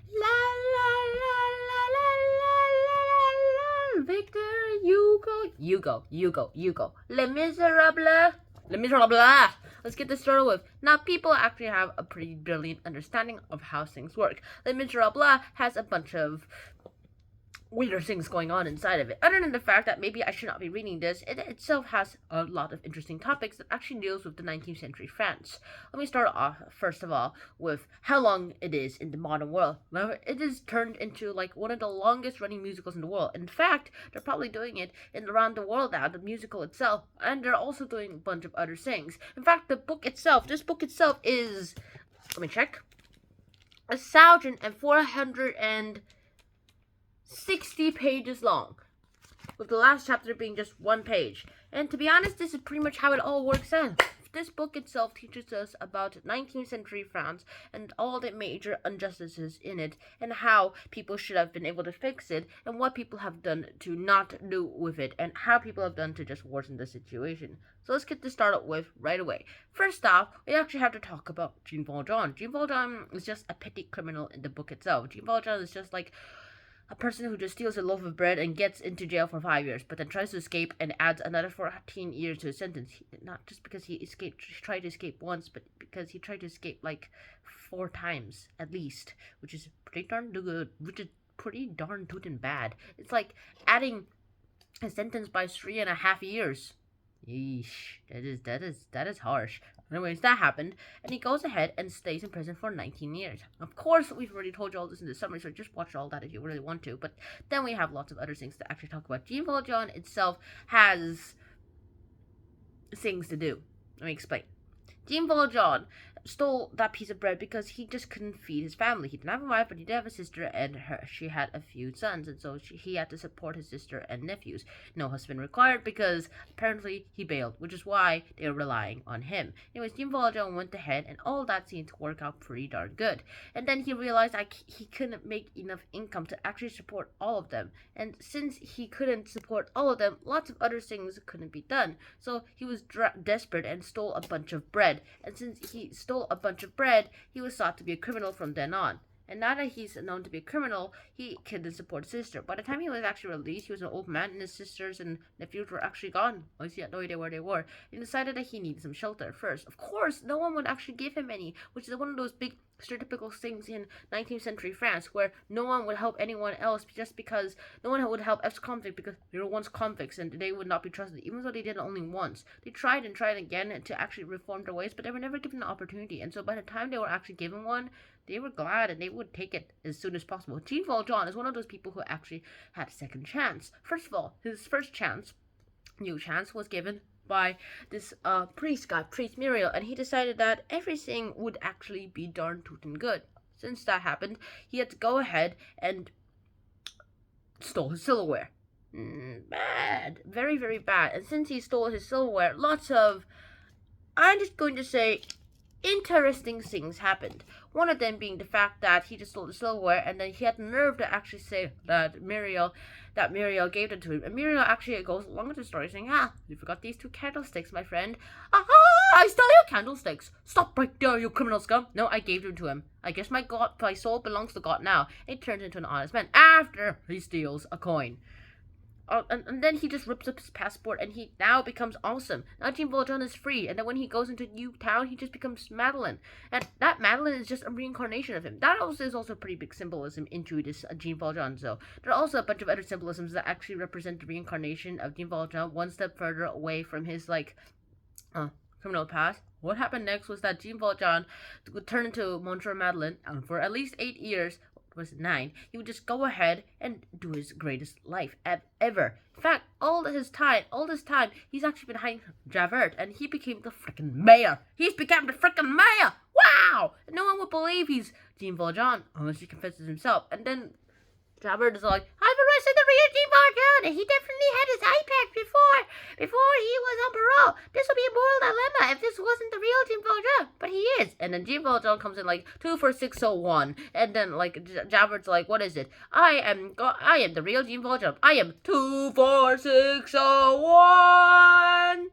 La la la la la la la la. Victor Hugo. Les Miserables. Les Miserables. Let's get this started with. Now, people actually have a pretty brilliant understanding of how things work. Les Miserables has a bunch of weirder things going on inside of it. Other than the fact that maybe I should not be reading this, it itself has a lot of interesting topics that actually deals with the 19th century France. Let me start off, first of all, with how long it is in the modern world. Now, it is turned into like one of the longest running musicals in the world. In fact, they're probably doing it in around the world now, the musical itself, and they're also doing a bunch of other things. In fact, this book itself is, let me check, 1,460 pages long, with the last chapter being just one page. And to be honest, this is pretty much how it all works out. This book itself teaches us about 19th century France and all the major injustices in it, and how people should have been able to fix it, and what people have done to not do with it, and how people have done to just worsen the situation. So let's get this started with right away. First off, we actually have to talk about Jean Valjean. Jean Valjean is just a petty criminal in the book itself. Jean Valjean is just like a person who just steals a loaf of bread and gets into jail for 5 years, but then tries to escape and adds another 14 years to his sentence. Not just because he tried to escape once, but because he tried to escape like 4 times at least, which is pretty darn good, which is pretty darn tootin' bad. It's like adding a sentence by 3.5 years. Yeesh, that is harsh. Anyways, that happened, and he goes ahead and stays in prison for 19 years. Of course, we've already told you all this in the summary, so just watch all that if you really want to. But then we have lots of other things to actually talk about. Jean Valjean itself has things to do. Let me explain. Jean Valjean stole that piece of bread because he just couldn't feed his family. He didn't have a wife, but he did have a sister, and she had a few sons, and so he had to support his sister and nephews. No husband required, because apparently he bailed, which is why they were relying on him. Anyways, Jean Valjean went ahead, and all that seemed to work out pretty darn good. And then he realized he couldn't make enough income to actually support all of them. And since he couldn't support all of them, lots of other things couldn't be done. So he was desperate and stole a bunch of bread. And since he stole a bunch of bread, he was thought to be a criminal from then on. And now that he's known to be a criminal, he couldn't support his sister. By the time he was actually released, he was an old man, and his sisters and nephews were actually gone. At least he had no idea where they were. He decided that he needed some shelter at first. Of course, no one would actually give him any, which is one of those big stereotypical things in 19th century France, where no one would help anyone else just because no one would help ex-convict because they were once convicts and they would not be trusted, even though they did it only once. They tried and tried again to actually reform their ways, but they were never given an opportunity. And so by the time they were actually given one, they were glad and they would take it as soon as possible. Jean Valjean is one of those people who actually had a second chance. First of all, his first chance, new chance, was given by this priest Muriel, and he decided that everything would actually be darn tootin' good. Since that happened, he had to go ahead and stole his silverware. Bad. Very, very bad. And since he stole his silverware, lots of, I'm just going to say, interesting things happened. One of them being the fact that he just stole the silverware, and then he had the nerve to actually say that Muriel gave it to him. And Muriel actually goes along with the story saying, you forgot these 2 candlesticks, my friend. Aha! I stole your candlesticks. Stop right there, you criminal scum. No, I gave them to him. I guess my soul belongs to God now. It turns into an honest man after he steals a coin. And then he just rips up his passport, and he now becomes awesome. Now Jean Valjean is free, and then when he goes into New Town, he just becomes Madeleine. And that Madeleine is just a reincarnation of him. That also is also pretty big symbolism into this Jean Valjean. So there are also a bunch of other symbolisms that actually represent the reincarnation of Jean Valjean one step further away from his criminal past. What happened next was that Jean Valjean would turn into Monsieur Madeleine, and for at least 8 years, was 9, he would just go ahead and do his greatest life ever. In fact, all this time, he's actually been hiding Javert, and he became the freaking mayor. He's become the freaking mayor! Wow! And no one would believe he's Jean Valjean unless he confesses himself. And then Javert is like, I've arrested the real Jean Valjean, and he definitely had his eye patch before he was on parole. This would be a moral dilemma if this wasn't the real Jean Valjean, but he is. And then Jean Valjean comes in like 24601, and then like Javert's like, what is it? I am the real Jean Valjean. I am 24601.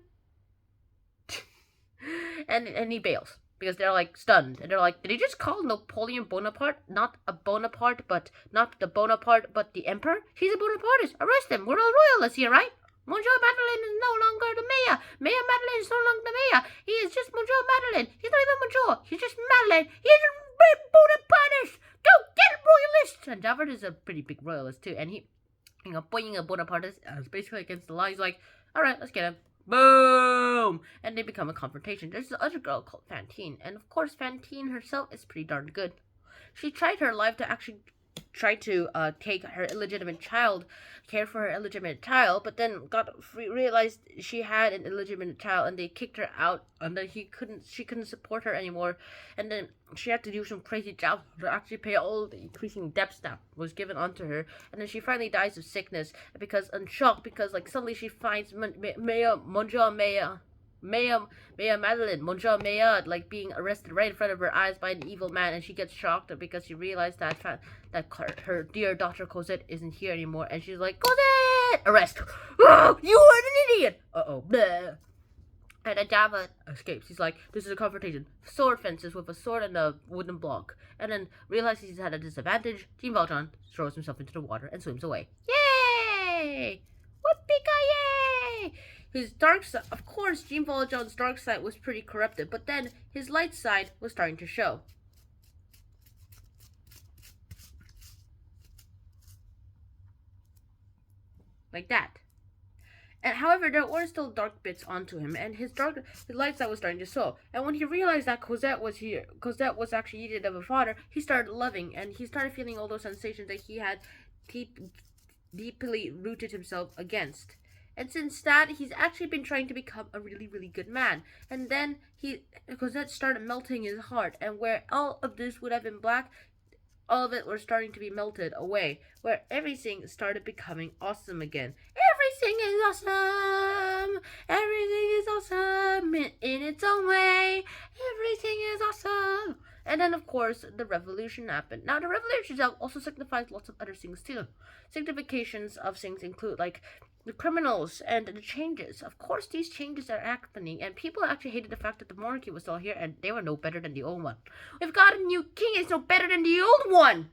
And he bails. because they're like stunned, and they're like, did he just call Napoleon Bonaparte not a Bonaparte, but not the Bonaparte, but the emperor? He's a Bonapartist. Arrest him. We're all royalists here, right? Monsieur Madeleine is no longer the mayor. Mayor Madeleine is no longer the mayor. He is just Monsieur Madeleine. He's not even Monsieur. He's just Madeleine. He's a Bonapartist. Go get him, royalists. And Javert is a pretty big royalist too, and he, being a Bonapartist is basically against the law. He's like, all right, let's get him. Boom! And they become a confrontation. There's this other girl called Fantine, and of course Fantine herself is pretty darn good. She tried her life to actually try to take her illegitimate child, care for her illegitimate child, but then realized she had an illegitimate child, and they kicked her out, and then she couldn't support her anymore, and then she had to do some crazy job to actually pay all the increasing debts that was given onto her, and then she finally dies of sickness because like suddenly she finds Mayor Madeleine, Monsieur Mayor, like being arrested right in front of her eyes by an evil man, and she gets shocked because she realized that her dear daughter Cosette isn't here anymore, and she's like, Cosette! Arrest! Oh, you are an idiot! Uh-oh. Bleh. And then Javert escapes. He's like, this is a confrontation. Sword fences with a sword and a wooden block. And then realizes he's had a disadvantage. Jean Valjean throws himself into the water and swims away. Yay! Whoopee-ki-yay! His dark side, of course, Jean Valjean's dark side was pretty corrupted, but then his light side was starting to show. Like that. And however, there were still dark bits onto him, and his light side was starting to show. And when he realized that Cosette was here, Cosette was actually needed of a father, he started loving, and he started feeling all those sensations that he had deeply rooted himself against. And since that, he's actually been trying to become a really, really good man. And then Cosette started melting his heart, and where all of this would have been black, all of it was starting to be melted away, where everything started becoming awesome again. Everything is awesome! Everything is awesome in its own way! Everything is awesome! And then, of course, the revolution happened. Now, the revolution also signifies lots of other things, too. Significations of things include, like, the criminals and the changes. Of course, these changes are happening, and people actually hated the fact that the monarchy was still here, and they were no better than the old one. We've got a new king, it's no better than the old one!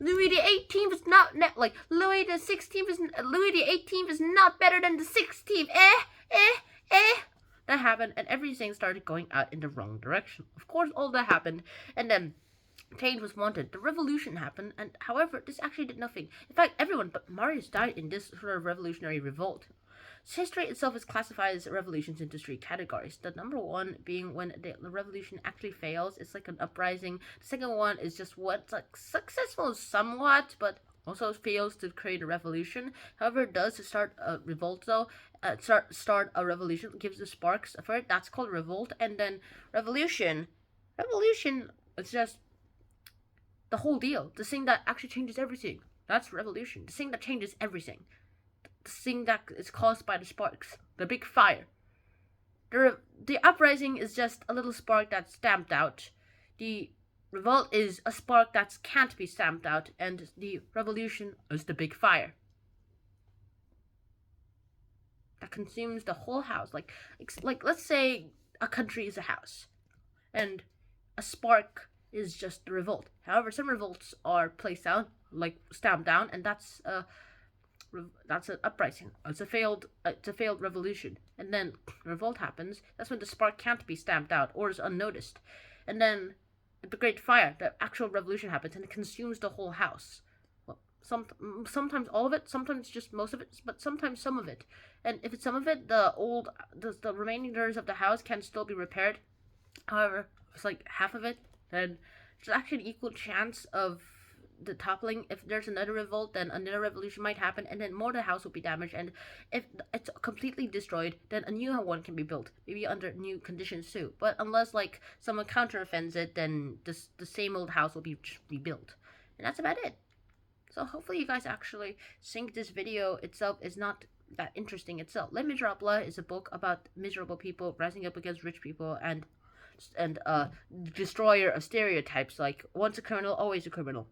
Louis the 18th is not, Louis the 16th is, Louis the 18th is not better than the 16th, That happened, and everything started going out in the wrong direction. Of course, all that happened, and then change was wanted. The revolution happened, and however, this actually did nothing. In fact, everyone but Marius died in this sort of revolutionary revolt. History itself is classified as revolutions into three categories. The number one being when the revolution actually fails. It's like an uprising. The second one is just what's like successful somewhat, but also fails to create a revolution. However, it does start a revolt though. Start a revolution, gives the sparks for it. That's called revolt. And then revolution is just the whole deal. The thing that actually changes everything. That's revolution. The thing that changes everything. The thing that is caused by the sparks. The big fire. The uprising is just a little spark that's stamped out. The revolt is a spark that can't be stamped out. And the revolution is the big fire that consumes the whole house. Like let's say a country is a house. And a spark is just the revolt. However, some revolts are placed down, like stamped down, and that's an uprising. It's a failed revolution. And then revolt happens. That's when the spark can't be stamped out or is unnoticed. And then the Great Fire, the actual revolution happens, and it consumes the whole house. Well, sometimes all of it, sometimes just most of it, but sometimes some of it. And if it's some of it, the remaining doors of the house can still be repaired. However, if it's like half of it, then there's actually an equal chance of the toppling. If there's another revolt, then another revolution might happen, and then more of the house will be damaged. And if it's completely destroyed, then a new one can be built, maybe under new conditions too. But unless like someone counter-offends it, then the same old house will be rebuilt. And that's about it. So hopefully you guys actually think this video itself is not that interesting itself. Les Miserables is a book about miserable people rising up against rich people and destroyer of stereotypes like once a criminal, always a criminal.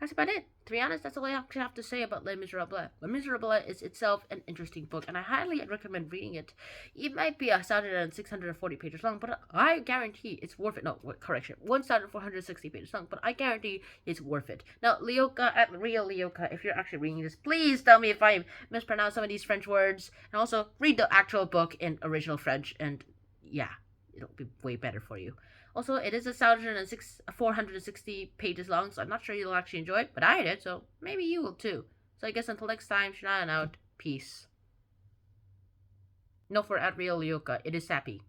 that's about it. To be honest, that's all I actually have to say about Les Miserables. Les Miserables is itself an interesting book, and I highly recommend reading it. It might be 1,640 pages long, but I guarantee it's worth it. No, correction, 1,460 pages long, but I guarantee it's worth it. Now, Leoka, at Real Leoka, if you're actually reading this, please tell me if I mispronounce some of these French words, and also read the actual book in original French, and yeah, it'll be way better for you. Also, it is 460 pages long, so I'm not sure you'll actually enjoy it, but I did, so maybe you will too. So I guess until next time, Shania out. Peace. No, for at Real Leoka, it is sappy.